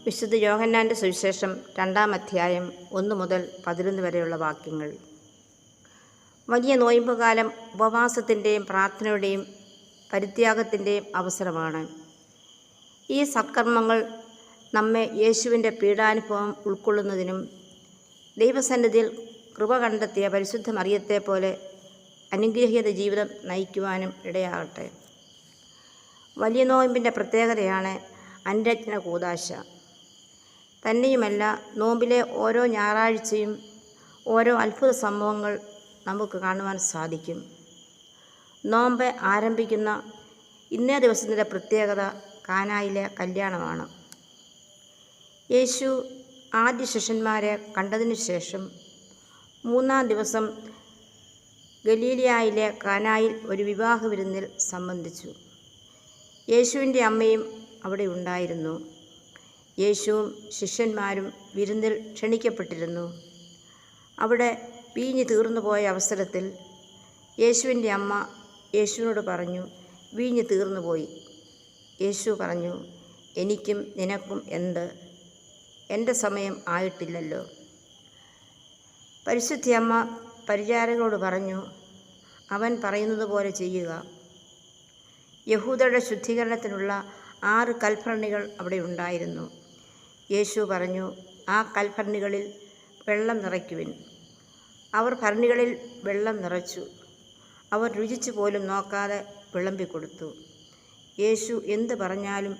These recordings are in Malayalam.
വിശുദ്ധ യോഹന്നാൻ്റെ സുവിശേഷം 2-ാം അധ്യായം 1 മുതൽ 11 വരെയുള്ള വാക്യങ്ങൾ. വലിയ നോയമ്പുകാലം ഉപവാസത്തിൻ്റെയും പ്രാർത്ഥനയുടെയും പരിത്യാഗത്തിൻ്റെയും അവസരമാണ്. ഈ സത്കർമ്മങ്ങൾ നമ്മെ യേശുവിൻ്റെ പീഡാനുഭവം ഉൾക്കൊള്ളുന്നതിനും ദൈവസന്നിധിയിൽ കൃപ കണ്ടെത്തിയ പരിശുദ്ധ മറിയത്തെപ്പോലെ അനുഗ്രഹീത ജീവിതം നയിക്കുവാനും ഇടയാകട്ടെ. വലിയ നോയമ്പിൻ്റെ പ്രത്യേകതയാണ് അനുരജ്ഞ കൂദാശ. തന്നെയുമല്ല, നോമ്പിലെ ഓരോ ഞായറാഴ്ചയും ഓരോ അത്ഭുത സംഭവങ്ങൾ നമുക്ക് കാണുവാൻ സാധിക്കും. നോമ്പ് ആരംഭിക്കുന്ന ഇന്നേ ദിവസത്തിൻ്റെ പ്രത്യേകത കാനായിലെ കല്യാണമാണ്. യേശു ആദ്യ ശിഷ്യന്മാരെ കണ്ടതിനു ശേഷം 3-ാം ദിവസം ഗലീലയായിലെ കാനായിൽ ഒരു വിവാഹ വിരുന്നിൽ സംബന്ധിച്ചു. യേശുവിൻ്റെ അമ്മയും അവിടെ ഉണ്ടായിരുന്നു. യേശുവും ശിഷ്യന്മാരും വിരുന്നിൽ ക്ഷണിക്കപ്പെട്ടിരുന്നു. അവിടെ വീഞ്ഞ് തീർന്നുപോയ അവസരത്തിൽ യേശുവിൻ്റെ അമ്മ യേശുവിനോട് പറഞ്ഞു, വീഞ്ഞ് തീർന്നുപോയി. യേശു പറഞ്ഞു, എനിക്കും നിനക്കും എന്ത്? എൻ്റെ സമയം ആയിട്ടില്ലല്ലോ. പരിശുദ്ധയമ്മ പരിചാരകരോട് പറഞ്ഞു, അവൻ പറയുന്നത് പോലെ ചെയ്യുക. യഹൂദരുടെ ശുദ്ധീകരണത്തിനുള്ള 6 കൽഭരണികൾ അവിടെ ഉണ്ടായിരുന്നു. യേശു പറഞ്ഞു, ആ കൽഭരണികളിൽ വെള്ളം നിറയ്ക്കുവിൻ. അവർ ഭരണികളിൽ വെള്ളം നിറച്ചു. അവർ രുചിച്ചു പോലും നോക്കാതെ വിളമ്പിക്കൊടുത്തു. യേശു എന്ത് പറഞ്ഞാലും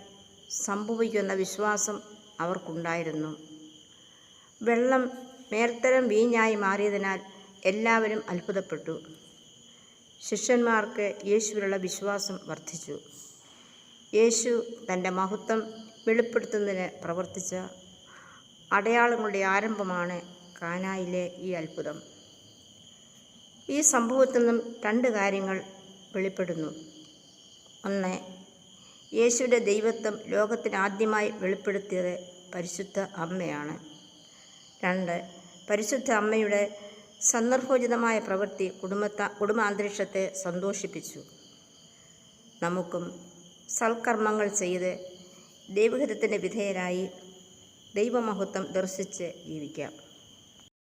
സംഭവിക്കുമെന്ന വിശ്വാസം അവർക്കുണ്ടായിരുന്നു. വെള്ളം മേൽത്തരം വീഞ്ഞായി മാറിയതിനാൽ എല്ലാവരും അത്ഭുതപ്പെട്ടു. ശിഷ്യന്മാർക്ക് യേശുവിലുള്ള വിശ്വാസം വർദ്ധിച്ചു. യേശു തൻ്റെ മഹത്വം വെളിപ്പെടുത്തുന്നതിന് പ്രവർത്തിച്ച അടയാളങ്ങളുടെ ആരംഭമാണ് കാനായിലെ ഈ അത്ഭുതം. ഈ സംഭവത്തിൽ നിന്നും 2 കാര്യങ്ങൾ വെളിപ്പെടുന്നു. 1, യേശുവിൻ്റെ ദൈവത്വം ലോകത്തിന് ആദ്യമായി വെളിപ്പെടുത്തിയത് പരിശുദ്ധ അമ്മയാണ്. 2, പരിശുദ്ധ അമ്മയുടെ സന്ദർഭോചിതമായ പ്രവൃത്തി കുടുംബാന്തരീക്ഷത്തെ സന്തോഷിപ്പിച്ചു. നമുക്കും സൽക്കർമ്മങ്ങൾ ചെയ്ത് ദൈവഹിതത്തിന് വിധേയരായി ദൈവമഹത്വം ദർശിച്ച് ജീവിക്കാം.